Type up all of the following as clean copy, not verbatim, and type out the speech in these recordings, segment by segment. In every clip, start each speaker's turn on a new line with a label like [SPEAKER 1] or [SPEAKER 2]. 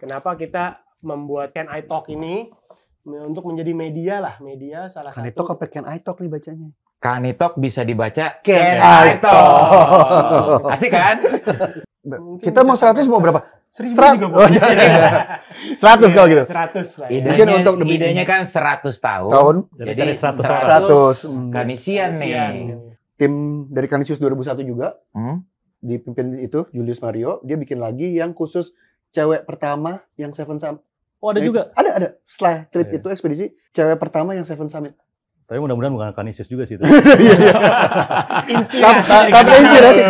[SPEAKER 1] Kenapa kita membuat Can I Talk ini untuk menjadi media salah
[SPEAKER 2] Can I
[SPEAKER 1] satu.
[SPEAKER 2] Talk apa Can I Talk nih bacanya?
[SPEAKER 3] Can I Talk bisa dibaca
[SPEAKER 2] Can I Talk.
[SPEAKER 3] Asik kan?
[SPEAKER 2] Kita mau 100 mau berapa?
[SPEAKER 1] 1000 juga
[SPEAKER 2] Oh, iya. 100 kalau gitu.
[SPEAKER 1] 100 lah. Ya.
[SPEAKER 2] Mungkin untuk demi
[SPEAKER 3] idenya kan 100 tahun.
[SPEAKER 2] Tahun.
[SPEAKER 3] Jadi
[SPEAKER 2] 100.
[SPEAKER 3] Kanisian nih.
[SPEAKER 2] Tim dari Kanisius 2001 juga. Dipimpin itu Julius Mario, dia bikin lagi yang khusus cewek pertama yang Seven Summit.
[SPEAKER 4] Oh, ada juga?
[SPEAKER 2] Ada. Setelah trip itu ekspedisi, cewek pertama yang Seven Summit.
[SPEAKER 4] Tapi mudah-mudahan bukan Kanisius juga sih itu.
[SPEAKER 2] Tapi inspirasi.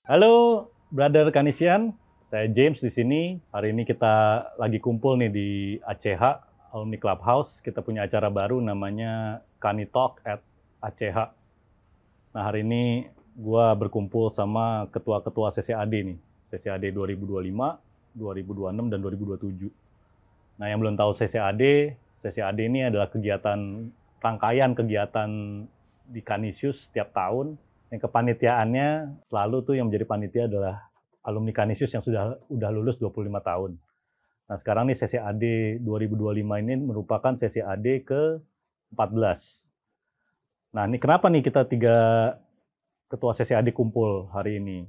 [SPEAKER 4] Halo, Brother Kanisian. Saya James di sini. Hari ini kita lagi kumpul nih di ACH, Alumni Clubhouse. Kita punya acara baru namanya Kani Talk at ACH. Nah, hari ini gua berkumpul sama ketua-ketua CCAD nih. CCAD 2025, 2026, dan 2027. Nah, yang belum tahu CCAD ini adalah rangkaian kegiatan di Kanisius setiap tahun. Yang kepanitiaannya selalu tuh yang menjadi panitia adalah alumni Kanisius yang udah lulus 25 tahun. Nah, sekarang nih CCAD 2025 ini merupakan CCAD ke-14. Nah, ini kenapa nih kita 3 ketua CCAD kumpul hari ini?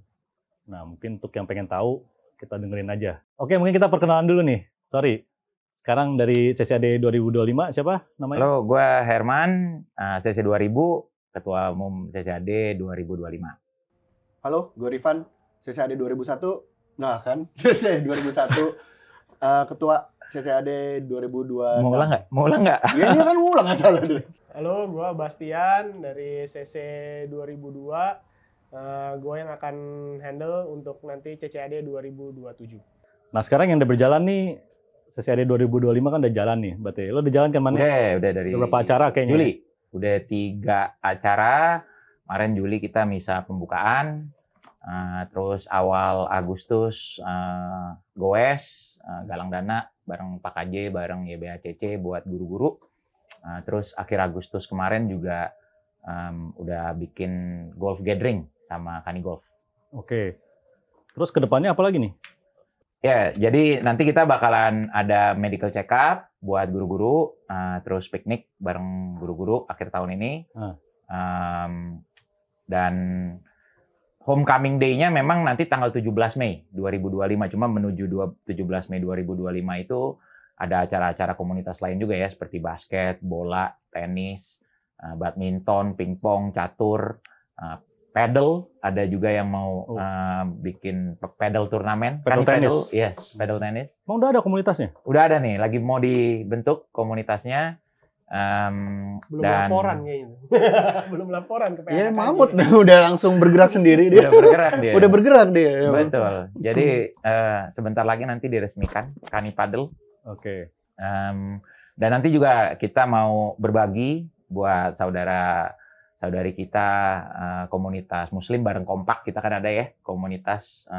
[SPEAKER 4] Nah, mungkin untuk yang pengen tahu, kita dengerin aja. Oke, mungkin kita perkenalan dulu nih. Sorry. Sekarang dari CCAD 2025, siapa namanya?
[SPEAKER 3] Halo, gue Herman, CC 2000, Ketua Umum CCAD 2025.
[SPEAKER 2] Halo, gue Rifan, CCAD 2001. Nah kan, CCAD 2001, Ketua CCAD 2002.
[SPEAKER 3] Mau ulang nggak?
[SPEAKER 2] Ya, dia kan ulang aja.
[SPEAKER 1] Halo, gue Bastian dari CC 2002. Gue yang akan handle untuk nanti CCAD 2027.
[SPEAKER 4] Nah, sekarang yang udah berjalan nih, CCAD 2025 kan udah jalan nih, berarti. Lo udah jalan kan, Man?
[SPEAKER 3] Udah dari
[SPEAKER 4] beberapa acara kayaknya.
[SPEAKER 3] Juli. Udah 3 acara. Kemarin Juli kita misa pembukaan. Terus awal Agustus goes, galang dana bareng Pak KJ, bareng YBACC buat guru-guru. Terus akhir Agustus kemarin juga udah bikin golf gathering sama Kani Golf.
[SPEAKER 4] Oke. Terus kedepannya apa lagi nih?
[SPEAKER 3] Ya, jadi nanti kita bakalan ada medical check up buat guru-guru, terus piknik bareng guru-guru akhir tahun ini. Dan homecoming day-nya memang nanti tanggal 17 Mei 2025. Cuma menuju 17 Mei 2025 itu ada acara-acara komunitas lain juga ya, seperti basket, bola, tenis, badminton, pingpong, catur, paddle, ada juga yang mau bikin paddle turnamen.
[SPEAKER 4] Paddle tennis?
[SPEAKER 3] Yes, paddle tennis.
[SPEAKER 4] Emang udah ada komunitasnya?
[SPEAKER 3] Udah ada nih, lagi mau dibentuk komunitasnya.
[SPEAKER 1] Belum laporan kayaknya. Belum laporan ke PHK.
[SPEAKER 2] Ya, Mamut udah langsung bergerak sendiri dia. Udah bergerak dia.
[SPEAKER 3] Betul. Jadi sebentar lagi nanti diresmikan Kani Paddle.
[SPEAKER 4] Oke.
[SPEAKER 3] Dan nanti juga kita mau berbagi buat saudari kita komunitas Muslim bareng Kompak. Kita kan ada ya komunitas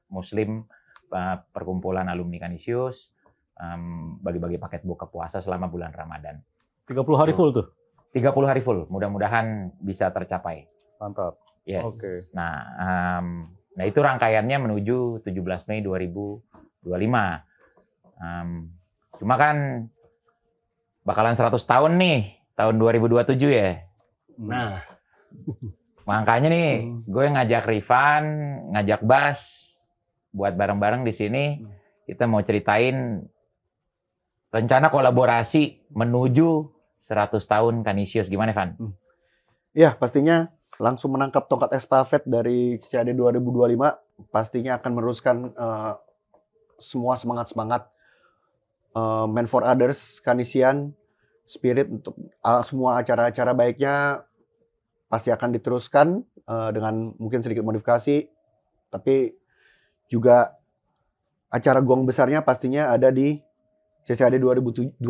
[SPEAKER 3] Muslim perkumpulan alumni Kanisius. Bagi-bagi paket buka puasa selama bulan Ramadan.
[SPEAKER 4] 30 hari full tuh?
[SPEAKER 3] 30 hari full. Mudah-mudahan bisa tercapai.
[SPEAKER 4] Mantap.
[SPEAKER 3] Yes.
[SPEAKER 4] Oke.
[SPEAKER 3] Nah, itu rangkaiannya menuju 17 Mei 2025. Cuma kan bakalan 100 tahun nih, tahun 2027 ya.
[SPEAKER 2] Nah,
[SPEAKER 3] makanya nih, gue ngajak Rifan, ngajak Bas buat bareng-bareng di sini. Kita mau ceritain rencana kolaborasi menuju 100 tahun Kanisius. Gimana, Van?
[SPEAKER 2] ya pastinya langsung menangkap tongkat estafet dari CCAD 2025. Pastinya akan meneruskan semua semangat-semangat Man for Others, Kanisian, Spirit untuk semua acara-acara baiknya pasti akan diteruskan dengan mungkin sedikit modifikasi, tapi juga acara gong besarnya pastinya ada di CCAD 2027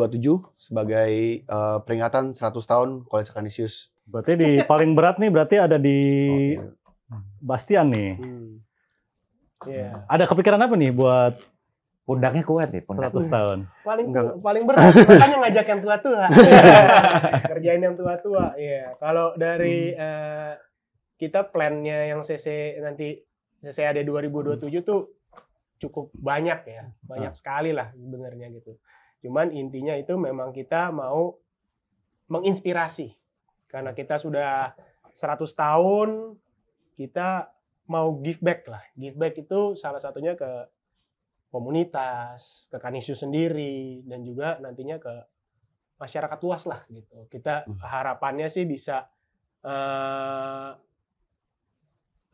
[SPEAKER 2] sebagai peringatan 100 tahun Kolese Kanisius.
[SPEAKER 4] Berarti di paling berat nih berarti ada di Bastian nih.
[SPEAKER 1] Yeah.
[SPEAKER 4] Ada kepikiran apa nih buat
[SPEAKER 3] Pundaknya kuat nih, pundak.
[SPEAKER 4] 100 tahun.
[SPEAKER 1] Paling berat, makanya ngajak yang tua-tua. Kerjain yang tua-tua. Iya. Kalau dari kita plannya yang nanti CCAD 2027 tuh cukup banyak ya. Banyak sekali lah sebenarnya gitu. Cuman intinya itu memang kita mau menginspirasi. Karena kita sudah 100 tahun, kita mau give back lah. Give back itu salah satunya ke komunitas, ke Canisius sendiri, dan juga nantinya ke masyarakat luas lah gitu. Kita harapannya sih bisa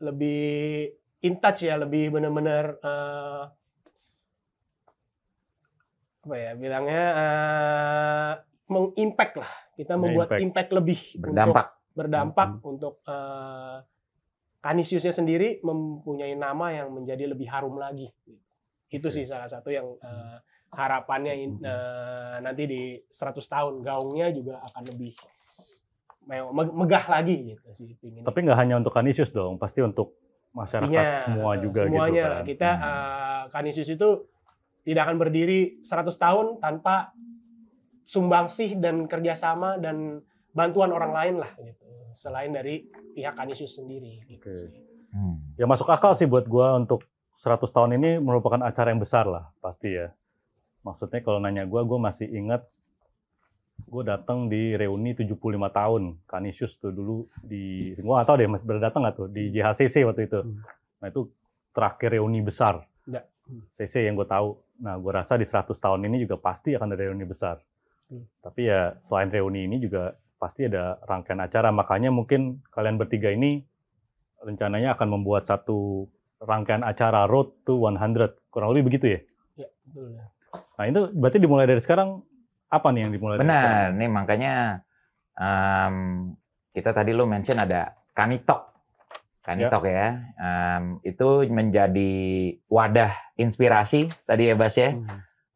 [SPEAKER 1] lebih in touch ya, lebih benar-benar apa ya bilangnya mengimpact lah. Kita membuat impact lebih berdampak untuk Canisiusnya sendiri mempunyai nama yang menjadi lebih harum lagi. Itu sih salah satu yang harapannya nanti di 100 tahun gaungnya juga akan lebih megah lagi gitu sih.
[SPEAKER 4] Tapi nggak hanya untuk Canisius dong, pasti untuk masyarakat
[SPEAKER 1] pastinya,
[SPEAKER 4] semua juga
[SPEAKER 1] semuanya
[SPEAKER 4] gitu kan.
[SPEAKER 1] Kita Canisius itu tidak akan berdiri 100 tahun tanpa sumbangsih dan kerjasama dan bantuan orang lain lah gitu. Selain dari pihak Canisius sendiri gitu sih.
[SPEAKER 4] Ya masuk akal sih buat gua untuk 100 tahun ini merupakan acara yang besar lah, pasti ya. Maksudnya kalau nanya gue masih ingat gue datang di reuni 75 tahun. Canisius tuh dulu gue nggak tahu deh masih berdatang nggak tuh, di JHCC waktu itu. Nah itu terakhir reuni besar.
[SPEAKER 1] Ya.
[SPEAKER 4] CC yang gue tahu. Nah gue rasa di 100 tahun ini juga pasti akan ada reuni besar. Tapi ya selain reuni ini juga pasti ada rangkaian acara. Makanya mungkin kalian bertiga ini rencananya akan membuat satu rangkaian acara Road to 100, kurang lebih begitu ya?
[SPEAKER 1] Iya, betul.
[SPEAKER 4] Nah itu berarti dimulai dari sekarang, apa nih yang dimulai dari sekarang?
[SPEAKER 3] Benar, nih makanya kita tadi lo mention ada Kanitok ya. Itu menjadi wadah inspirasi tadi ya Bas ya,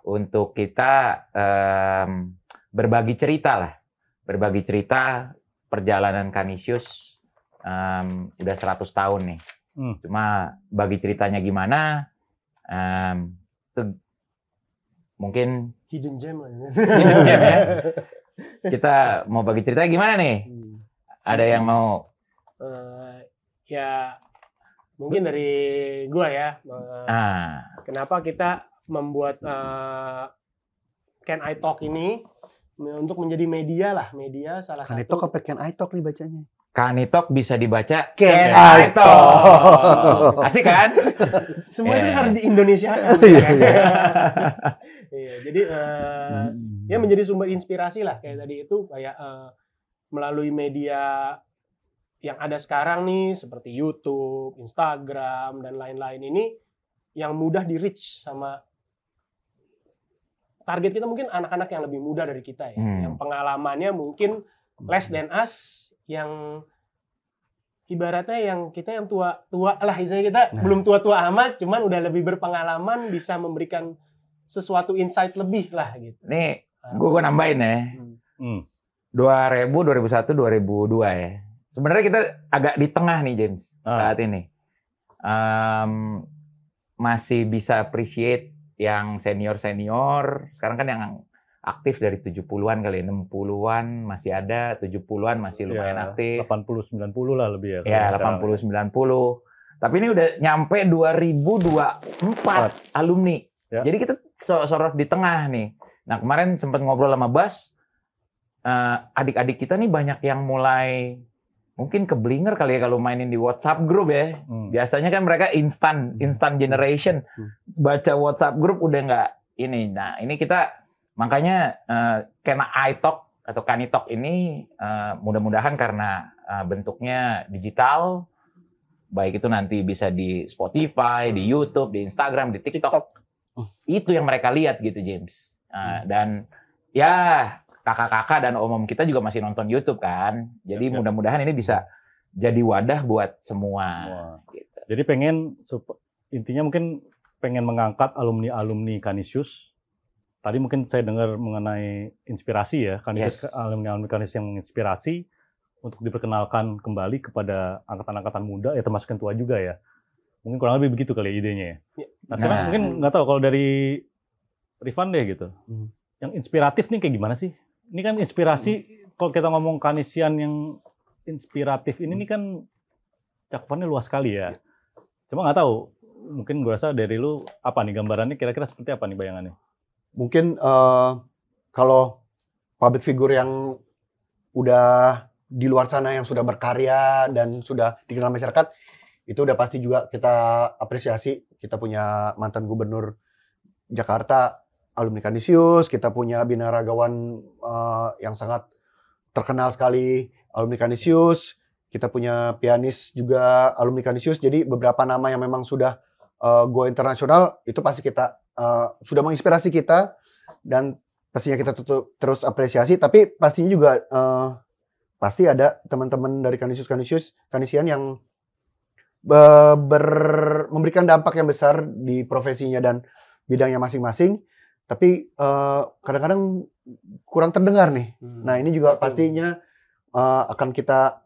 [SPEAKER 3] untuk kita berbagi cerita perjalanan Canisius udah 100 tahun nih. Cuma bagi ceritanya gimana, mungkin
[SPEAKER 1] hidden gem lah.
[SPEAKER 3] Hidden gem ya. Kita mau bagi cerita gimana nih? Ada yang mau?
[SPEAKER 1] Ya mungkin dari gua ya. Kenapa kita membuat Can I Talk ini untuk menjadi media salah satu.
[SPEAKER 2] Kanitok apa Can I Talk nih bacanya?
[SPEAKER 3] Kanitok bisa dibaca
[SPEAKER 2] Can I Talk.
[SPEAKER 3] Asik kan?
[SPEAKER 1] Semua itu harus di Indonesia. Iya, jadi ya menjadi sumber inspirasi lah kayak tadi itu kayak melalui media yang ada sekarang nih seperti YouTube, Instagram dan lain-lain ini yang mudah di reach sama target kita mungkin anak-anak yang lebih muda dari kita ya, yang pengalamannya mungkin less than us, yang ibaratnya yang kita yang tua-tua lah, istilahnya kita belum tua-tua amat, cuman udah lebih berpengalaman, bisa memberikan sesuatu insight lebih lah gitu.
[SPEAKER 3] Nih, gue nambahin ya. 2000, 2001, 2002 ya. Sebenarnya kita agak di tengah nih James saat ini. Masih bisa appreciate yang senior-senior. Sekarang kan yang aktif dari 70-an kali, 60-an masih ada, 70-an masih lumayan aktif.
[SPEAKER 4] 80-90 lah lebih ya.
[SPEAKER 3] Ya, 80-90. Tapi ini udah nyampe 2024 alumni. Ya. Jadi kita sorot di tengah nih. Nah, kemarin sempat ngobrol sama Bas, adik-adik kita nih banyak yang mulai mungkin keblinger kali ya kalau mainin di WhatsApp group ya. Biasanya kan mereka instant generation. Baca WhatsApp group udah nggak ini. Nah, ini kita makanya Can I Talk atau Kanitok ini mudah-mudahan karena bentuknya digital, baik itu nanti bisa di Spotify, di YouTube, di Instagram, di TikTok. Itu yang mereka lihat gitu James. Dan ya kakak-kakak dan om-om kita juga masih nonton YouTube kan. Jadi mudah-mudahan ini bisa jadi wadah buat semua. Gitu.
[SPEAKER 4] Jadi intinya mungkin pengen mengangkat alumni-alumni Canisius. Tadi mungkin saya dengar mengenai inspirasi ya, alumni Canisius yang inspirasi untuk diperkenalkan kembali kepada angkatan-angkatan muda, ya termasuk yang tua juga ya. Mungkin kurang lebih begitu kali idenya ya.
[SPEAKER 1] Ya.
[SPEAKER 4] Nah sekarang
[SPEAKER 3] Nah.
[SPEAKER 4] mungkin nggak tahu kalau dari Rifan deh gitu.
[SPEAKER 2] Hmm.
[SPEAKER 4] Yang inspiratif nih kayak gimana sih? Ini kan inspirasi, kalau kita ngomong Kanisian yang inspiratif ini nih kan cakupannya luas sekali ya. Cuma nggak tahu, mungkin gue rasa dari lu apa nih gambarannya kira-kira seperti apa nih bayangannya?
[SPEAKER 2] Mungkin kalau public figure yang udah di luar sana yang sudah berkarya dan sudah dikenal masyarakat, itu udah pasti juga kita apresiasi. Kita punya mantan gubernur Jakarta, alumni Kanisius, kita punya binaragawan yang sangat terkenal sekali, alumni Kanisius, kita punya pianis juga alumni Kanisius. Jadi beberapa nama yang memang sudah go internasional, itu pasti kita sudah menginspirasi kita dan pastinya kita terus apresiasi. Tapi pastinya juga pasti ada teman-teman dari Kanisian yang memberikan dampak yang besar di profesinya dan bidangnya masing-masing. Tapi kadang-kadang kurang terdengar nih. Nah ini juga pastinya akan kita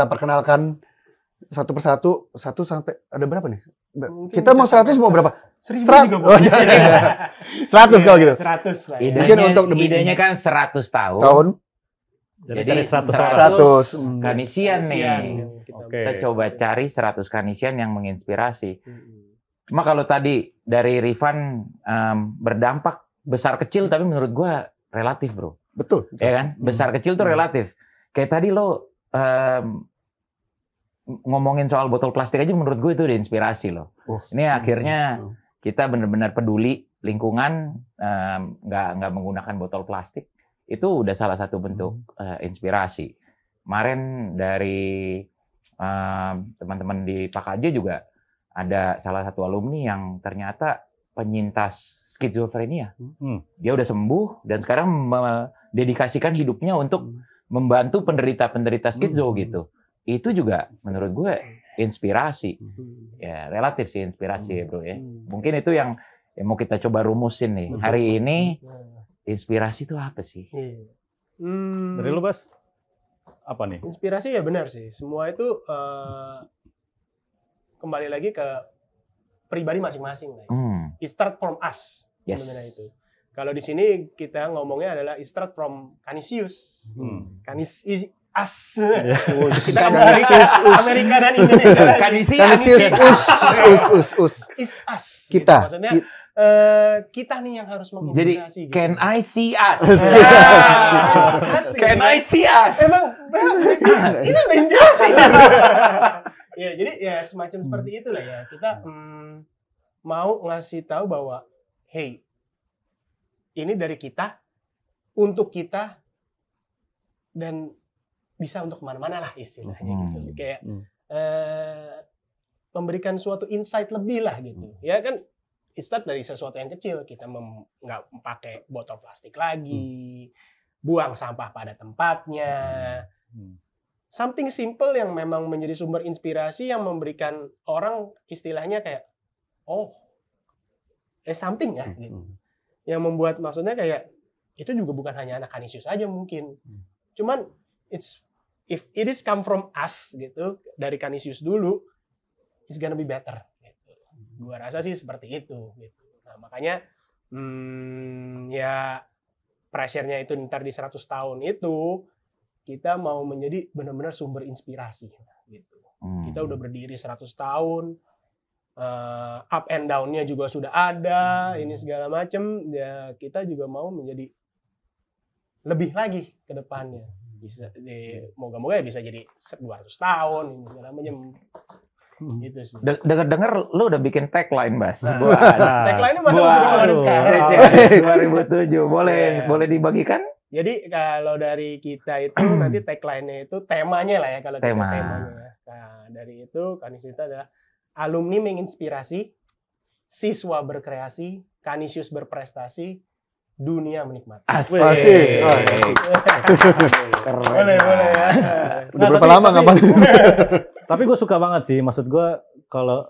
[SPEAKER 2] perkenalkan satu persatu, 1 sampai ada berapa nih?
[SPEAKER 1] Mungkin
[SPEAKER 2] Kita mau 100 mau berapa?
[SPEAKER 1] 1000 juga
[SPEAKER 2] Oh, iya. 100 kalau gitu.
[SPEAKER 1] 100 lah ya.
[SPEAKER 3] Idenya,
[SPEAKER 2] Mungkin untuk demi-
[SPEAKER 3] idenya kan 100 tahun.
[SPEAKER 2] Tahun
[SPEAKER 4] Jadi
[SPEAKER 3] Jadi
[SPEAKER 4] cari 100 orang.
[SPEAKER 2] 100.
[SPEAKER 3] Kanisian nih.
[SPEAKER 4] Oke.
[SPEAKER 3] Kita coba cari 100 Kanisian yang menginspirasi. Cuma kalau tadi dari Rifan berdampak besar kecil, tapi menurut gua relatif, bro.
[SPEAKER 2] Betul.
[SPEAKER 3] Ya kan? Besar kecil tuh relatif. Kayak tadi lo ngomongin soal botol plastik aja, menurut gue itu udah inspirasi loh. Ini akhirnya kita benar-benar peduli lingkungan, nggak menggunakan botol plastik. Itu udah salah satu bentuk inspirasi. Kemarin dari teman-teman di PAKJ juga ada salah satu alumni yang ternyata penyintas skizofrenia. Dia udah sembuh dan sekarang mendedikasikan hidupnya untuk membantu penderita-penderita skizo gitu. Itu juga menurut gue inspirasi. Ya, relatif sih inspirasi ya, bro ya. Mungkin itu yang mau kita coba rumusin nih. Hari ini inspirasi itu apa sih?
[SPEAKER 4] Dari lu, Bas? Apa nih?
[SPEAKER 1] Inspirasi ya benar sih. Semua itu kembali lagi ke pribadi masing-masing lah. It start from us.
[SPEAKER 3] Yes.
[SPEAKER 1] Sebenarnya itu. Kalau di sini kita ngomongnya adalah it start from Kanisius. Us. Kita Amerika dan Indonesia.
[SPEAKER 2] Kanisius,
[SPEAKER 1] Is us.
[SPEAKER 2] Kita.
[SPEAKER 1] Gitu. Maksudnya kita nih yang harus
[SPEAKER 3] Jadi,
[SPEAKER 1] menginspirasi.
[SPEAKER 3] can I see us?
[SPEAKER 1] Can
[SPEAKER 3] I see us?
[SPEAKER 1] Emang ini udah inspirasi. Ya, jadi ya semacam seperti itulah ya. Kita mau ngasih tahu bahwa hey, ini dari kita untuk kita dan bisa untuk kemana-mana lah istilahnya gitu. Kayak memberikan suatu insight lebih lah gitu. Ya kan it start dari sesuatu yang kecil. Kita nggak pakai botol plastik lagi, buang sampah pada tempatnya. Something simple yang memang menjadi sumber inspirasi yang memberikan orang istilahnya kayak, oh, there's something ya gitu. Yang membuat maksudnya kayak, itu juga bukan hanya anak Kanisius aja mungkin. Cuman, if it is come from us gitu, dari Kanisius dulu, it's gonna be better. Gitu. Gua rasa sih seperti itu. Gitu. Nah, makanya, ya pressure-nya itu ntar di 100 tahun itu, kita mau menjadi benar-benar sumber inspirasi. Gitu. Kita udah berdiri 100 tahun, up and down-nya juga sudah ada, ini segala macam. Ya kita juga mau menjadi lebih lagi ke depannya. Bisa moga-moga ya bisa jadi 200 tahun ini segala macam. Gitu sih.
[SPEAKER 3] Dengar lu udah bikin tagline, Bas.
[SPEAKER 1] Tagline-nya masih keluar sekarang.
[SPEAKER 3] 2007. Boleh dibagikan?
[SPEAKER 1] Jadi kalau dari kita itu nanti tagline-nya itu temanya lah ya kalau kita temanya. Nah, dari itu Kanisius itu adalah alumni menginspirasi, siswa berkreasi, Kanisius berprestasi, dunia menikmati.
[SPEAKER 2] Asik.
[SPEAKER 3] Keren.
[SPEAKER 1] Boleh ya.
[SPEAKER 2] Udah berapa lama nggak bang?
[SPEAKER 4] Tapi gue suka banget sih. Maksud gue kalau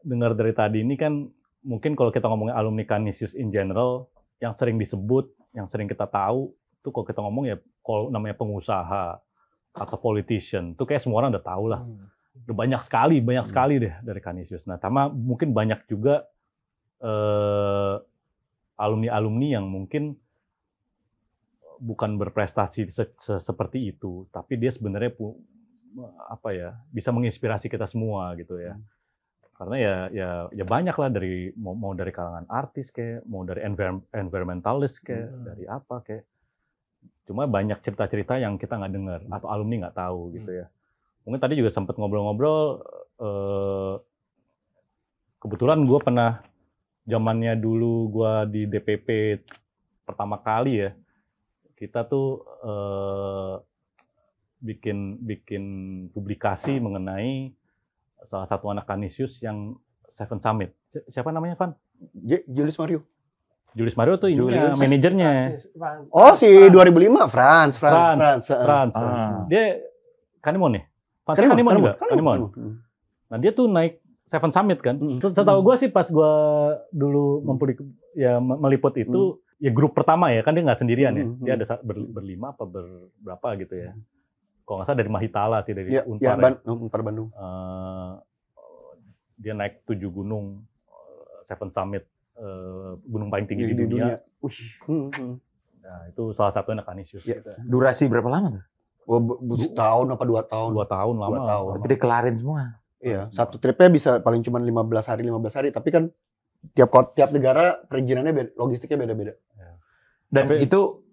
[SPEAKER 4] dengar dari tadi ini kan mungkin kalau kita ngomongin alumni Kanisius in general, yang sering disebut, yang sering kita tahu, tuh kalau kita ngomong ya kalau namanya pengusaha atau politician, tuh kayak semua orang udah tahu lah. Udah banyak sekali deh dari Canisius. Nah, mungkin banyak juga alumni-alumni yang mungkin bukan berprestasi seperti itu, tapi dia sebenarnya bisa menginspirasi kita semua gitu ya. Karena ya banyak lah mau dari kalangan artis kayak, mau dari environmentalist kayak, dari apa kayak. Cuma banyak cerita-cerita yang kita nggak dengar atau alumni nggak tahu gitu ya. Mungkin tadi juga sempat ngobrol-ngobrol, kebetulan gue pernah zamannya dulu gue di DPP pertama kali ya, kita tuh bikin publikasi mengenai salah satu anak Canisius yang Seven Summit. Siapa namanya, Van?
[SPEAKER 2] Julius Mario.
[SPEAKER 4] Julius Mario tuh ininya, manajernya.
[SPEAKER 2] Oh, si 2005, Franz.
[SPEAKER 4] Dia Kanimon nih. Kanimon juga. Kanimon. Nah, dia tuh naik Seven Summit kan. Setahu gue sih pas gue dulu meliput itu, ya grup pertama ya, kan dia nggak sendirian ya. Dia ada berlima apa berapa gitu ya. Kalau nggak salah dari Mahitala sih, dari Unpar.
[SPEAKER 2] Unpar Bandung.
[SPEAKER 4] Dia naik 7 gunung, Seven Summit, gunung paling tinggi di dunia. Nah, itu salah satu anak Canisius.
[SPEAKER 3] Gitu. Durasi berapa lama tuh?
[SPEAKER 2] Setahun apa 2 tahun?
[SPEAKER 4] 2 tahun lama.
[SPEAKER 2] 2 tahun.
[SPEAKER 3] Tapi dia kelarin semua.
[SPEAKER 2] Iya, satu tripnya bisa paling cuma 15 hari, tapi kan tiap negara perizinannya logistiknya beda-beda.
[SPEAKER 3] Dan itu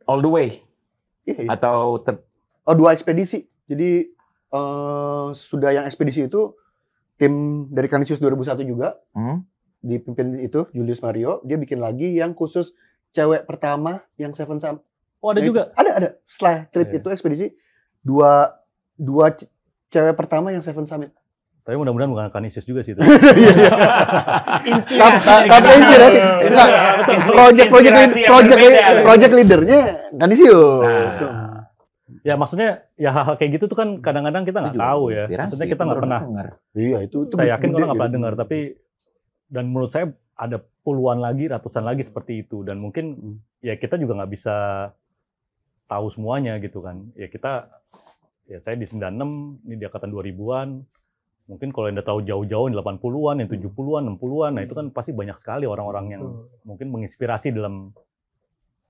[SPEAKER 3] all the way?
[SPEAKER 2] Iya.
[SPEAKER 3] Atau
[SPEAKER 2] 2 ekspedisi. Jadi sudah yang ekspedisi itu tim dari Canisius 2001 juga, dipimpin itu Julius Mario, dia bikin lagi yang khusus cewek pertama yang Seven Summit.
[SPEAKER 4] Oh, ada juga?
[SPEAKER 2] Ada. Setelah trip itu ekspedisi, dua cewek pertama yang Seven Summit.
[SPEAKER 4] Tapi mudah-mudahan bukan Canisius juga sih itu.
[SPEAKER 2] Tapi inspirasi. Project leadernya Canisius.
[SPEAKER 4] Ya maksudnya ya hal-hal kayak gitu tuh kan kadang-kadang kita nggak tahu ya. Maksudnya kita nggak pernah.
[SPEAKER 2] Iya itu.
[SPEAKER 4] Saya yakin orang nggak pernah dengar. Tapi dan menurut saya ada puluhan lagi, ratusan lagi seperti itu. Dan mungkin ya kita juga nggak bisa tahu semuanya gitu kan. Ya saya di 96, ini di angkatan 2000-an. Mungkin kalau yang udah tahu jauh-jauh, 80-an, yang 70-an, 60-an, nah itu kan pasti banyak sekali orang-orang yang mungkin menginspirasi dalam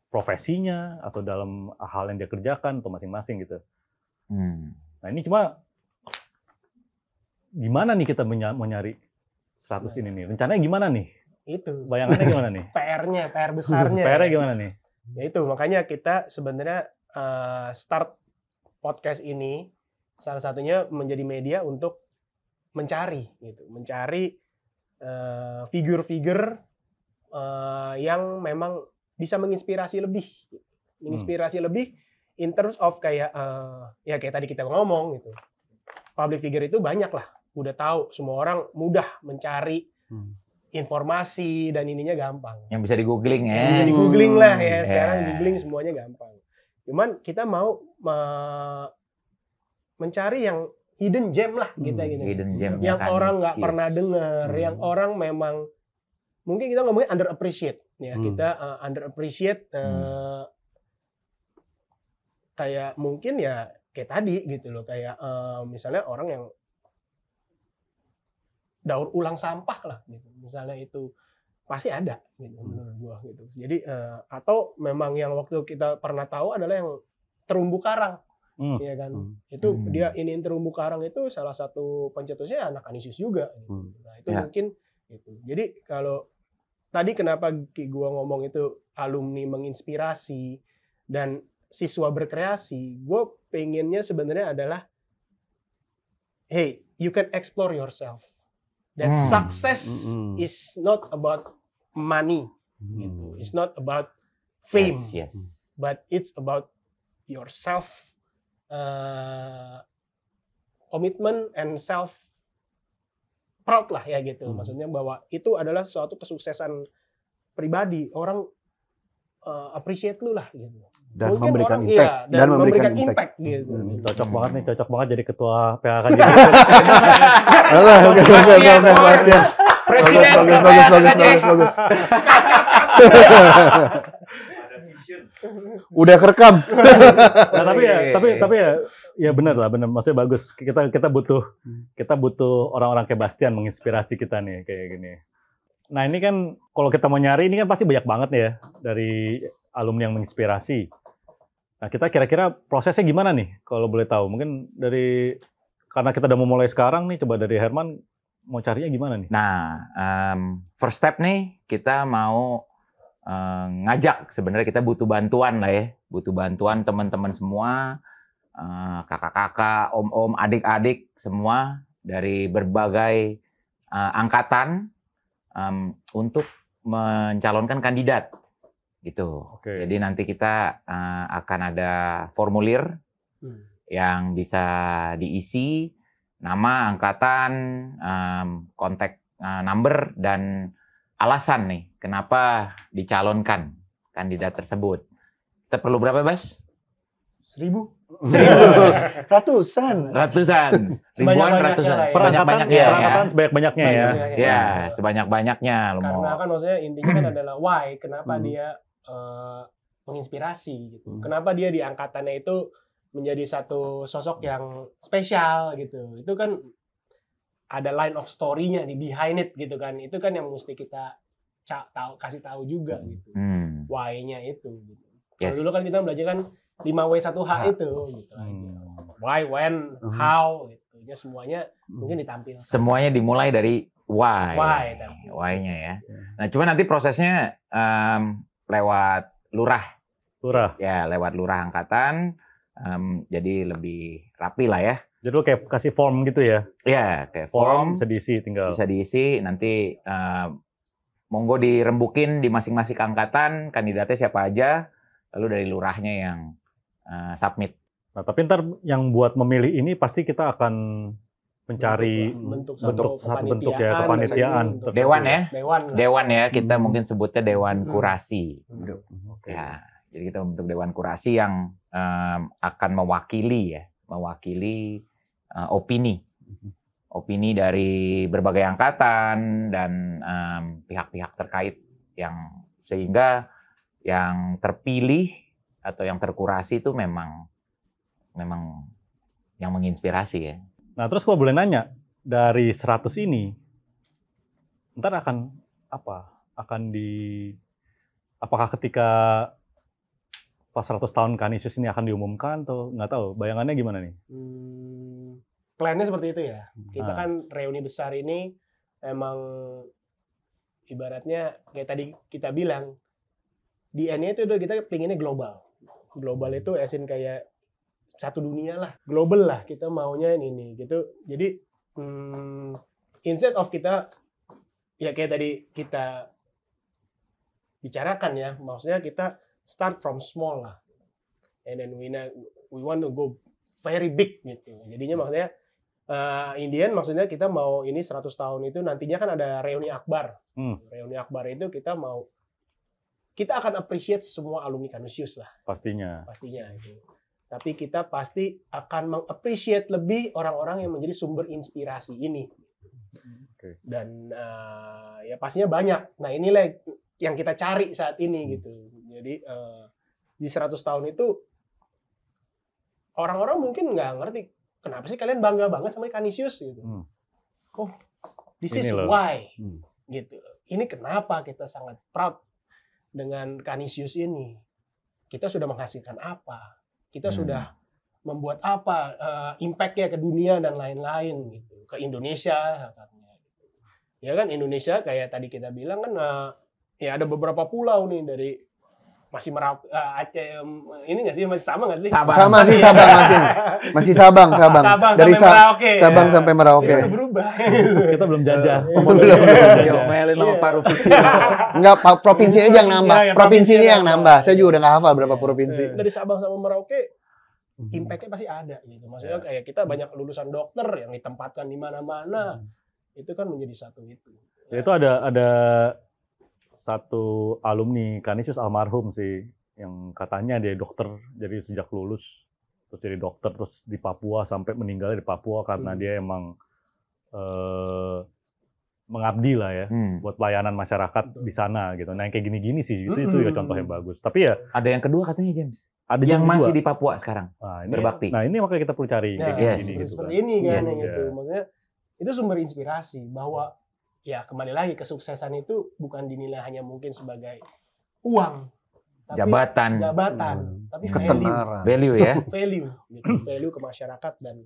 [SPEAKER 4] profesinya atau dalam hal yang dia kerjakan atau masing-masing gitu. Nah ini cuma gimana nih kita mau nyari 100 ini nih? Rencananya gimana nih?
[SPEAKER 1] Itu.
[SPEAKER 4] Bayangannya gimana nih?
[SPEAKER 1] PR besarnya.
[SPEAKER 4] PR-nya gimana nih?
[SPEAKER 1] Ya itu, makanya kita sebenarnya start podcast ini salah satunya menjadi media untuk mencari figur-figur yang memang bisa menginspirasi lebih in terms of kayak kayak tadi kita ngomong gitu. Public figure itu banyak lah, udah tahu, semua orang mudah mencari informasi dan ininya gampang.
[SPEAKER 3] Yang bisa di-googling ya.
[SPEAKER 1] Bisa di-googling lah ya, sekarang googling semuanya gampang. Cuman kita mau mencari yang hidden gem lah kita gitu.
[SPEAKER 3] Hidden gem
[SPEAKER 1] yang orang nggak pernah dengar, yang orang memang mungkin kita ngomongnya underappreciate ya. Kita underappreciate kayak mungkin ya kayak tadi gitu loh, kayak misalnya orang yang daur ulang sampah lah gitu. Misalnya itu pasti ada gitu menurut gua gitu. Jadi atau memang yang waktu kita pernah tahu adalah yang terumbu karang. Ya kan, itu dia iniin terumbu karang itu salah satu pencetusnya anak Canisius juga. Gitu. Nah itu mungkin itu. Jadi kalau tadi kenapa gua ngomong itu alumni menginspirasi dan siswa berkreasi, gue pengennya sebenarnya adalah, hey, you can explore yourself. That success is not about money, gitu. It's not about fame, but it's about yourself. Commitment and self proud lah ya gitu. Maksudnya bahwa itu adalah suatu kesuksesan pribadi. Orang appreciate lu lah gitu.
[SPEAKER 2] Dan
[SPEAKER 1] mungkin
[SPEAKER 2] memberikan
[SPEAKER 1] orang,
[SPEAKER 2] impact.
[SPEAKER 1] Iya, dan memberikan impact gitu.
[SPEAKER 4] Cocok banget nih, cocok banget jadi ketua PHK.
[SPEAKER 2] Bagus. Udah kerekam.
[SPEAKER 4] Nah, tapi ya benar lah, benar. Maksudnya bagus. Kita butuh orang-orang kayak Bastian menginspirasi kita nih kayak gini. Nah, ini kan kalau kita mau nyari ini kan pasti banyak banget nih ya dari alumni yang menginspirasi. Nah, kita kira-kira prosesnya gimana nih kalau boleh tahu? Mungkin karena kita udah mau mulai sekarang nih, coba dari Herman mau carinya gimana nih?
[SPEAKER 3] Nah, first step nih kita mau ngajak, sebenarnya kita butuh bantuan lah ya, butuh bantuan teman-teman semua, kakak-kakak, om-om, adik-adik semua dari berbagai angkatan untuk mencalonkan kandidat gitu.
[SPEAKER 4] Oke.
[SPEAKER 3] Jadi nanti kita akan ada formulir yang bisa diisi nama, angkatan, kontak number, dan alasan nih kenapa dicalonkan kandidat tersebut. Kita perlu berapa, Bas?
[SPEAKER 1] 1.000.
[SPEAKER 2] Ratusan.
[SPEAKER 3] Ratusan, ribuan,
[SPEAKER 1] Sebanyak-banyaknya
[SPEAKER 3] ratusan,
[SPEAKER 1] lah ya.
[SPEAKER 3] sebanyak-banyaknya ya.
[SPEAKER 4] Perangkatan sebanyak-banyaknya ya.
[SPEAKER 3] Ya, sebanyak-banyaknya.
[SPEAKER 1] Karena kan maksudnya intinya kan adalah why, kenapa
[SPEAKER 2] Hmm.
[SPEAKER 1] dia menginspirasi gitu. Kenapa dia di angkatannya itu menjadi satu sosok yang spesial gitu. Itu kan ada line of story-nya di behind it gitu kan. Itu kan yang mesti kita kasih tahu juga gitu. Why-nya itu gitu.
[SPEAKER 3] Yes.
[SPEAKER 1] Kalau dulu kan kita belajar kan 5W1H itu gitu aja. Why, when, how gitu. Ya semuanya mungkin ditampilkan.
[SPEAKER 3] Semuanya dimulai dari why.
[SPEAKER 1] Why.
[SPEAKER 3] Why-nya ya. Nah, cuma nanti prosesnya lewat lurah. Ya, lewat lurah angkatan. Jadi lebih rapi lah ya.
[SPEAKER 4] Jadi lo kayak kasih form gitu ya?
[SPEAKER 3] Ya, kayak form.
[SPEAKER 4] Bisa diisi tinggal.
[SPEAKER 3] Bisa diisi, nanti monggo dirembukin di masing-masing angkatan, kandidatnya siapa aja, lalu dari lurahnya yang submit.
[SPEAKER 4] Nah, tapi ntar yang buat memilih ini pasti kita akan mencari
[SPEAKER 1] bentuk
[SPEAKER 4] satu bentuk ya, kepanitiaan.
[SPEAKER 3] Dewan ya?
[SPEAKER 1] Dewan lah.
[SPEAKER 3] Dewan ya, kita mungkin sebutnya Dewan Kurasi.
[SPEAKER 4] Oke.
[SPEAKER 3] Ya, jadi kita bentuk Dewan Kurasi yang akan mewakili opini dari berbagai angkatan dan pihak-pihak terkait, yang sehingga yang terpilih atau yang terkurasi itu memang yang menginspirasi ya.
[SPEAKER 4] Nah, terus kalau boleh nanya, dari 100 ini ntar akan apa? Apakah ketika pas 100 tahun Kanisius ini akan diumumkan atau nggak tahu? Bayangannya gimana nih?
[SPEAKER 1] Plannya seperti itu ya. Kita kan reuni besar ini emang ibaratnya kayak tadi kita bilang, DNA itu udah kita pinginnya global. Global itu asin kayak satu dunia lah, global lah. Kita maunya ini gitu. Jadi instead of kita ya kayak tadi kita bicarakan ya, maksudnya kita start from small lah, and then we want to go very big gitu. Jadinya maksudnya Indian maksudnya kita mau ini 100 tahun itu nantinya kan ada reuni akbar. Reuni akbar itu kita akan appreciate semua alumni Kanisius lah. Pastinya itu. Tapi kita pasti akan meng-appreciate lebih orang-orang yang menjadi sumber inspirasi ini.
[SPEAKER 4] Okay.
[SPEAKER 1] Dan ya pastinya banyak. Nah, inilah yang kita cari saat ini gitu. Jadi di 100 tahun itu orang-orang mungkin nggak ngerti kenapa sih kalian bangga banget sama Kanisius gitu. Oh, this is why gitu. Ini kenapa kita sangat proud dengan Kanisius ini. Kita sudah menghasilkan apa? Kita sudah membuat apa impact-nya ke dunia dan lain-lain gitu. Ke Indonesia salah satunya. Ya kan Indonesia kayak tadi kita bilang kan ya ada beberapa pulau nih dari masih Merauke, Aceh, ini nggak sih masih sama nggak sih?
[SPEAKER 2] Sama sih Sabang masih Sabang. Dari
[SPEAKER 1] Merauke.
[SPEAKER 2] Sabang sampai Merauke.
[SPEAKER 1] Itu berubah.
[SPEAKER 4] Kita belum jajah.
[SPEAKER 3] Diomelin sama provinsi.
[SPEAKER 2] Enggak, provinsinya aja yang nambah. Provinsinya yang nambah. Saya juga udah nggak hafal berapa provinsi.
[SPEAKER 1] Dari Sabang sama Merauke impact-nya pasti ada gitu. Maksudnya kayak kita banyak lulusan dokter yang ditempatkan di mana-mana. Itu kan menjadi satu itu.
[SPEAKER 4] Itu ada satu alumni Kanisius almarhum sih, yang katanya dia dokter, jadi sejak lulus terus jadi dokter, terus di Papua sampai meninggalnya di Papua karena dia emang mengabdi lah ya, buat pelayanan masyarakat di sana gitu. Nah yang kayak gini-gini sih, itu ya contoh yang bagus. Tapi ya
[SPEAKER 3] ada yang kedua katanya James,
[SPEAKER 4] ada
[SPEAKER 3] yang masih
[SPEAKER 4] kedua
[SPEAKER 3] di Papua sekarang, berbakti.
[SPEAKER 4] Nah ini makanya kita perlu cari
[SPEAKER 1] Nah,
[SPEAKER 4] kayak
[SPEAKER 3] yes.
[SPEAKER 4] gini gitu
[SPEAKER 1] seperti
[SPEAKER 4] kan.
[SPEAKER 1] ini kan
[SPEAKER 3] Yes.
[SPEAKER 1] yang gitu. Maksudnya itu sumber inspirasi bahwa ya kembali lagi kesuksesan itu bukan dinilai hanya mungkin sebagai uang, tapi
[SPEAKER 3] Jabatan,
[SPEAKER 1] tapi
[SPEAKER 2] Ketenaran.
[SPEAKER 3] value ya.
[SPEAKER 1] value gitu, value ke masyarakat dan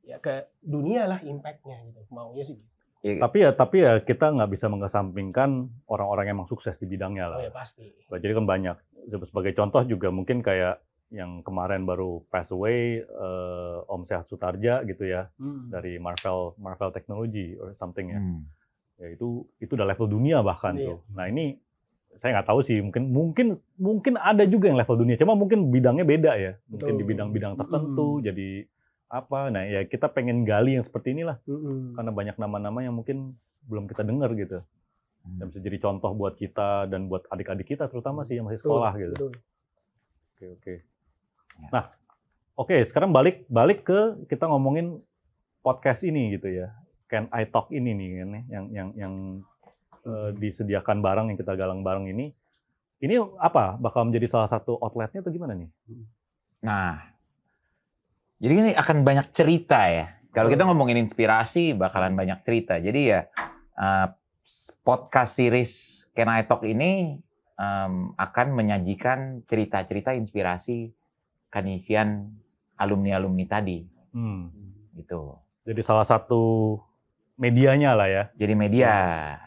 [SPEAKER 1] ya ke dunia lah impact-nya gitu. Maunya sih gitu.
[SPEAKER 4] Tapi ya kita nggak bisa mengesampingkan orang-orang yang emang sukses di bidangnya lah.
[SPEAKER 1] Oh ya pasti.
[SPEAKER 4] Jadi kan banyak. Sebagai contoh juga mungkin kayak yang kemarin baru pass away Om Sehat Sutarja gitu ya, dari Marvel Technology or something ya. Ya itu udah level dunia bahkan tuh. Nah ini saya nggak tahu sih, mungkin ada juga yang level dunia, cuma mungkin bidangnya beda ya. Mungkin di bidang-bidang tertentu jadi apa. Nah ya kita pengen gali yang seperti inilah. Karena banyak nama-nama yang mungkin belum kita dengar gitu. Dan bisa jadi contoh buat kita dan buat adik-adik kita terutama sih yang masih sekolah gitu. Oke. Nah, oke, sekarang balik ke kita ngomongin podcast ini gitu ya. Can I Talk ini nih kan yang disediakan bareng, yang kita galang bareng ini. Ini apa? Bakal menjadi salah satu outletnya atau gimana nih?
[SPEAKER 3] Nah, jadi ini akan banyak cerita ya. Kalau kita ngomongin inspirasi, bakalan banyak cerita. Jadi ya podcast series Can I Talk ini akan menyajikan cerita-cerita inspirasi Kanisian alumni-alumni tadi. Gitu.
[SPEAKER 4] Jadi salah satu medianya lah ya.
[SPEAKER 3] Jadi media.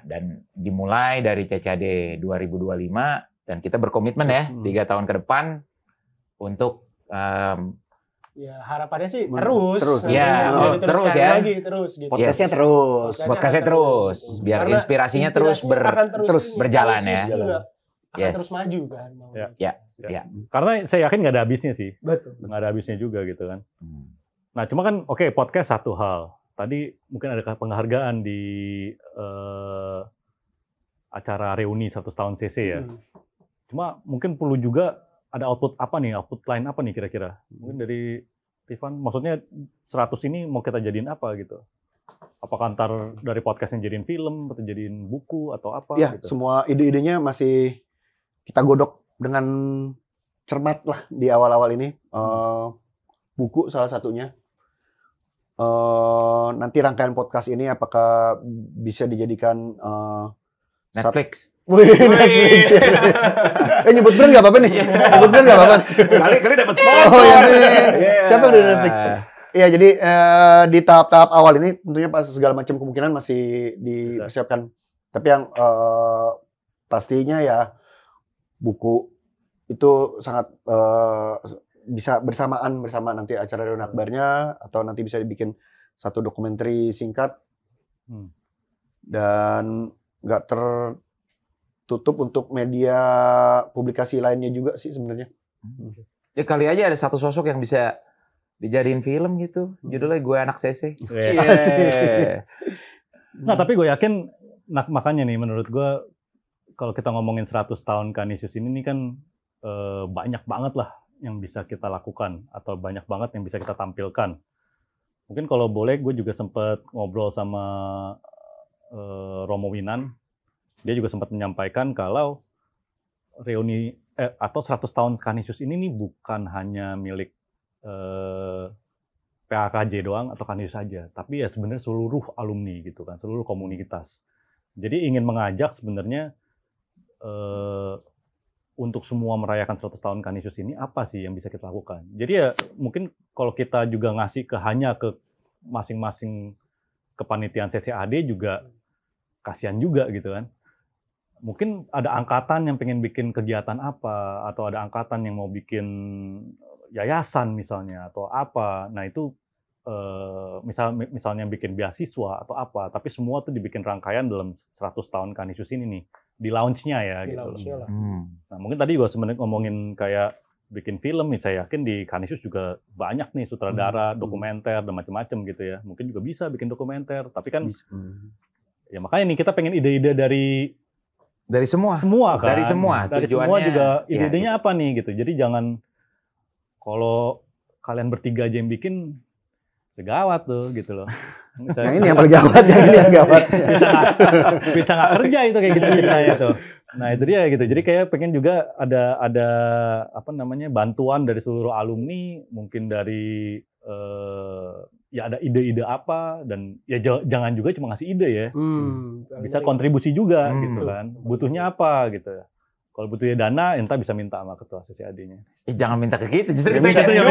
[SPEAKER 3] Dan dimulai dari CCAD 2025 dan kita berkomitmen ya 3 tahun ke depan untuk
[SPEAKER 1] ya harapannya sih terus
[SPEAKER 3] ya, terus ya.
[SPEAKER 1] Terus gitu.
[SPEAKER 2] Podcastnya terus.
[SPEAKER 3] Podcastnya terus. Biar
[SPEAKER 1] Karena
[SPEAKER 3] inspirasinya terus
[SPEAKER 1] akan
[SPEAKER 3] berjalan ya.
[SPEAKER 1] Akan terus maju kan.
[SPEAKER 3] Ya.
[SPEAKER 4] Karena saya yakin nggak ada habisnya sih.
[SPEAKER 1] Betul.
[SPEAKER 4] Nggak ada habisnya juga gitu kan. Nah cuma kan oke, podcast satu hal. Tadi mungkin ada penghargaan di acara reuni 100 tahun CC ya. Cuma mungkin perlu juga ada output lain apa nih kira-kira? Mungkin dari Rifan, maksudnya 100 ini mau kita jadiin apa gitu? Apakah ntar dari podcastnya jadiin film, atau jadiin buku, atau apa?
[SPEAKER 2] Ya,
[SPEAKER 4] gitu?
[SPEAKER 2] semua ide-idenya masih kita godok dengan cermat lah di awal-awal ini. Buku salah satunya. Nanti rangkaian podcast ini apakah bisa dijadikan
[SPEAKER 3] Netflix.
[SPEAKER 2] Netflix. Nyebut brand nggak apa-apa nih. Nyebut brand nggak apa-apa.
[SPEAKER 3] Kali dapat sponsor.
[SPEAKER 2] Oh ya nih. Siapa yang udah Netflix? Iya, jadi di tahap-tahap awal ini tentunya pas segala macam kemungkinan masih dipersiapkan. Tapi yang pastinya ya buku itu sangat bisa bersama nanti acara reuni akbarnya, atau nanti bisa dibikin satu dokumenter singkat dan nggak tertutup untuk media publikasi lainnya juga sih sebenarnya.
[SPEAKER 3] Ya kali aja ada satu sosok yang bisa dijadiin film gitu. Judulnya Gue Anak CC.
[SPEAKER 4] Nah tapi gue yakin, makanya nih menurut gue kalau kita ngomongin 100 tahun Kanisius ini kan banyak banget lah yang bisa kita lakukan atau banyak banget yang bisa kita tampilkan. Mungkin kalau boleh gue juga sempat ngobrol sama Romo Winan. Dia juga sempat menyampaikan kalau reuni atau 100 tahun Kanisius ini nih bukan hanya milik PHKJ doang atau Kanisius saja, tapi ya sebenarnya seluruh alumni gitu kan, seluruh komunitas. Jadi ingin mengajak sebenarnya untuk semua merayakan 100 tahun Kanisius ini apa sih yang bisa kita lakukan. Jadi ya mungkin kalau kita juga ngasih hanya ke masing-masing kepanitiaan CCAD juga kasihan juga gitu kan. Mungkin ada angkatan yang pengen bikin kegiatan apa, atau ada angkatan yang mau bikin yayasan misalnya atau apa. Nah itu misalnya bikin beasiswa atau apa, tapi semua tuh dibikin rangkaian dalam 100 tahun Kanisius ini nih, di launch-nya ya gitu. Nah mungkin tadi juga sebenarnya ngomongin kayak bikin film nih, saya yakin di Kanisius juga banyak nih sutradara, dokumenter dan macam-macam gitu ya. Mungkin juga bisa bikin dokumenter, tapi kan ya makanya nih kita pengen ide-ide dari semua kan. Dari semua juga ide-idenya apa nih gitu. Jadi jangan kalau kalian bertiga aja yang bikin segawat tuh gitu loh.
[SPEAKER 2] Yang ini yang paling gawat, yang ini yang gawat.
[SPEAKER 4] bisa nggak kerja itu kayak gitu ceritanya tuh. Nah itu dia gitu. Jadi kayak pengen juga ada apa namanya bantuan dari seluruh alumni, mungkin dari ya ada ide-ide apa, dan ya jangan juga cuma ngasih ide ya. Bisa kontribusi juga gitu kan. Butuhnya apa gitu ya. Kalau butuhnya dana, entah bisa minta sama ketua CCAD-nya.
[SPEAKER 3] Jangan minta ke kita, justru kita
[SPEAKER 4] minta
[SPEAKER 3] yang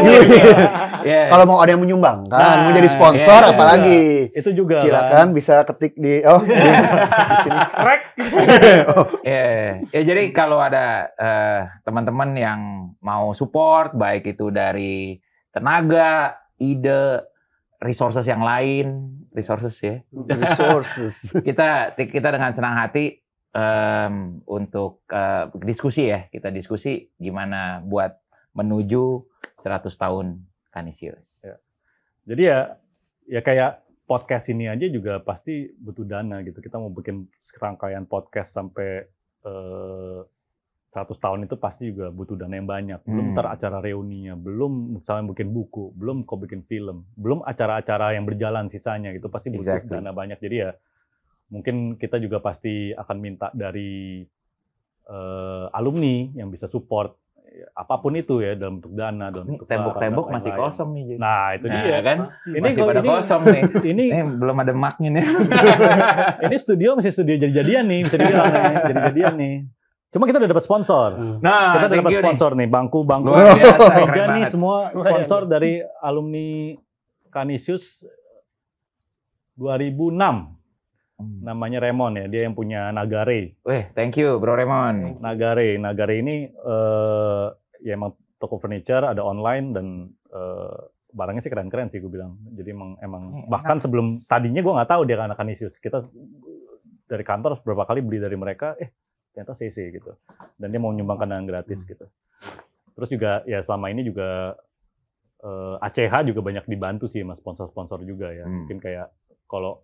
[SPEAKER 2] Kalau mau ada yang menyumbang kan, mau jadi sponsor apalagi.
[SPEAKER 4] Itu juga
[SPEAKER 2] silakan bisa ketik di di sini.
[SPEAKER 1] Rek.
[SPEAKER 3] Ya, jadi kalau ada teman-teman yang mau support, baik itu dari tenaga, ide, resources yang lain, resources ya. Kita dengan senang hati untuk diskusi ya, kita diskusi gimana buat menuju 100 tahun Canisius.
[SPEAKER 4] Ya. Jadi ya kayak podcast ini aja juga pasti butuh dana gitu. Kita mau bikin serangkaian podcast sampai 100 tahun itu pasti juga butuh dana yang banyak. Belum ntar acara reuninya, belum misalnya bikin buku, belum kau bikin film, belum acara-acara yang berjalan sisanya gitu pasti butuh dana banyak. Jadi ya mungkin kita juga pasti akan minta dari alumni yang bisa support apapun itu ya, dalam bentuk dana, dalam bentuk
[SPEAKER 3] tembok-tembok masih kosong nih.
[SPEAKER 4] Nah itu dia
[SPEAKER 3] kan,
[SPEAKER 4] ini
[SPEAKER 3] masih pada kosong nih. Ini belum ada maknya nih.
[SPEAKER 4] Ini studio masih studio jadi-jadian nih, bisa dibilang jadi-jadian nih. Cuma kita udah dapat sponsor.
[SPEAKER 3] Nah,
[SPEAKER 4] kita udah dapat sponsor nih, bangku meja nih semua sponsor dari alumni Canisius 2006. Namanya Raymond ya, dia yang punya Nagare.
[SPEAKER 3] Thank you Bro Raymond.
[SPEAKER 4] Nagare ini ya emang toko furniture, ada online, dan barangnya sih keren-keren sih gue bilang. Jadi emang bahkan sebelum tadinya gue nggak tahu dia anak Canisius. Kita dari kantor beberapa kali beli dari mereka, ternyata CC gitu. Dan dia mau nyumbangkan dengan gratis gitu. Terus juga ya selama ini juga ACH juga banyak dibantu sih sama sponsor-sponsor juga ya. Mungkin kayak kalau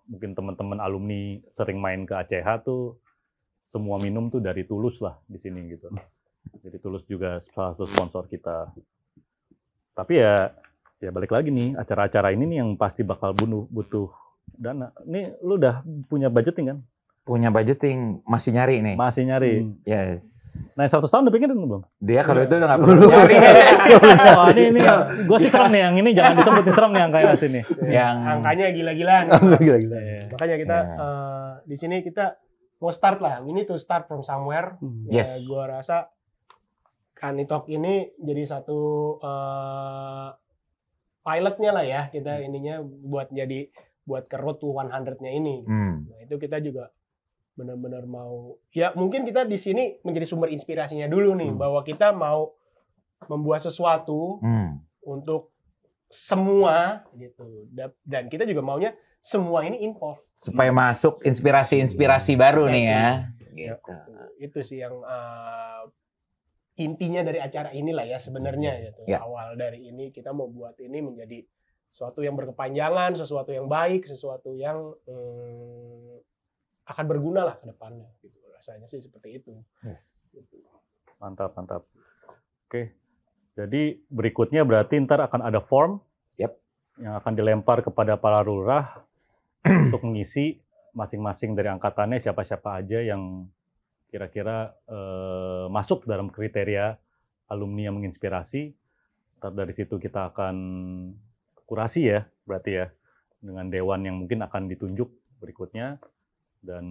[SPEAKER 4] mungkin teman-teman alumni sering main ke ACH tuh semua minum tuh dari Tulus lah di sini gitu. Jadi Tulus juga salah satu sponsor kita. Tapi ya balik lagi nih, acara-acara ini nih yang pasti bakal butuh dana. Ini lu udah punya budgeting kan?
[SPEAKER 3] Punya budgeting, masih nyari nih.
[SPEAKER 4] Masih nyari.
[SPEAKER 3] Yes.
[SPEAKER 4] Nah 100 tahun udah pikirin belum?
[SPEAKER 3] Dia kalau itu udah nggak perlu nyari.
[SPEAKER 4] Oh ini gue sih serem nih yang ini, jangan disebut nih, serem nih angkanya sini.
[SPEAKER 3] Yang
[SPEAKER 1] angkanya gila-gilaan.
[SPEAKER 2] Gila-gila.
[SPEAKER 1] Makanya kita di sini kita mau start lah. We need to start from somewhere.
[SPEAKER 3] Yes.
[SPEAKER 1] Gua rasa Kanitalk ini jadi satu pilotnya lah ya, kita ininya buat ke road to 100-nya ini. Nah, itu kita juga benar-benar mau, ya mungkin kita di sini menjadi sumber inspirasinya dulu nih, bahwa kita mau membuat sesuatu untuk semua gitu, dan kita juga maunya semua ini involve
[SPEAKER 3] supaya masuk inspirasi baru nih ya.
[SPEAKER 1] Gitu. Itu sih yang intinya dari acara inilah ya sebenarnya gitu. Awal dari ini kita mau buat ini menjadi sesuatu yang berkepanjangan, sesuatu yang baik, sesuatu yang akan berguna lah ke depannya gitu. Rasanya sih seperti itu.
[SPEAKER 4] Yes. Mantap. Oke. Jadi berikutnya berarti ntar akan ada form yang akan dilempar kepada para lurah untuk mengisi masing-masing dari angkatannya siapa-siapa aja yang kira-kira masuk dalam kriteria alumni yang menginspirasi. Ntar dari situ kita akan kurasi ya, berarti ya, dengan dewan yang mungkin akan ditunjuk berikutnya. Dan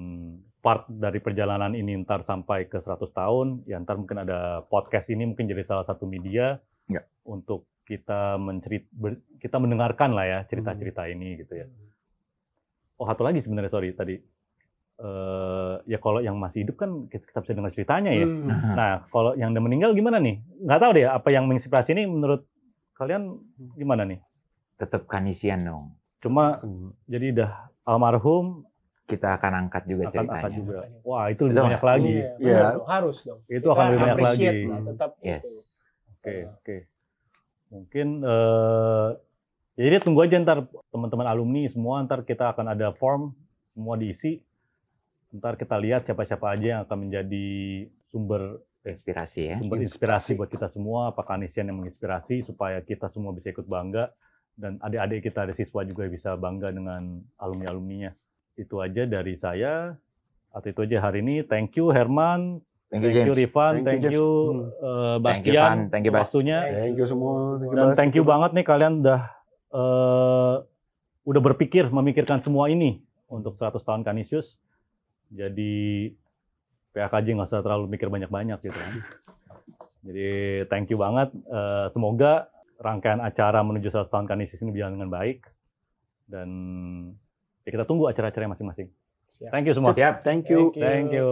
[SPEAKER 4] part dari perjalanan ini ntar sampai ke 100 tahun, ya ntar mungkin ada podcast ini mungkin jadi salah satu media untuk kita mendengarkan lah ya cerita-cerita ini gitu ya. Oh satu lagi sebenarnya, sorry tadi. Ya kalau yang masih hidup kan kita bisa dengar ceritanya ya. Nah kalau yang udah meninggal gimana nih? Nggak tahu deh apa yang menginspirasi ini menurut kalian gimana nih?
[SPEAKER 3] Tetap Canisian dong.
[SPEAKER 4] Cuma jadi udah almarhum,
[SPEAKER 3] kita akan angkat juga ceritanya.
[SPEAKER 4] Angkat juga. Wah itu lebih banyak lagi.
[SPEAKER 1] Iya, harus dong.
[SPEAKER 4] Itu akan lebih banyak lagi.
[SPEAKER 1] Lah, tetap
[SPEAKER 3] yes.
[SPEAKER 4] Oke. Mungkin jadi tunggu aja ntar teman-teman alumni semua, ntar kita akan ada form semua diisi. Ntar kita lihat siapa-siapa aja yang akan menjadi sumber
[SPEAKER 3] inspirasi ya.
[SPEAKER 4] Sumber inspirasi buat kita semua, apakah Canisian yang menginspirasi supaya kita semua bisa ikut bangga dan adik-adik kita, ada siswa juga bisa bangga dengan alumni-alumninya. Itu aja dari saya. Atau itu aja hari ini. Thank you Herman,
[SPEAKER 3] Thank you,
[SPEAKER 4] thank you
[SPEAKER 3] James.
[SPEAKER 4] Rifan,
[SPEAKER 2] Thank you,
[SPEAKER 4] thank
[SPEAKER 2] Jeff.
[SPEAKER 4] you Bastian,
[SPEAKER 3] Thank you, Bas.
[SPEAKER 4] waktunya.
[SPEAKER 2] Thank you semua.
[SPEAKER 4] Dan thank you banget nih kalian udah memikirkan semua ini untuk 100 tahun Kanisius. Jadi PAKJ nggak usah terlalu mikir banyak-banyak gitu kan. Jadi thank you banget. Semoga rangkaian acara menuju 100 tahun Kanisius ini berjalan dengan baik. Dan ya kita tunggu acara-acaranya masing-masing.
[SPEAKER 1] Siap.
[SPEAKER 4] Thank you semua.
[SPEAKER 3] Siap.
[SPEAKER 2] Thank you.
[SPEAKER 1] Thank you.
[SPEAKER 4] Thank you.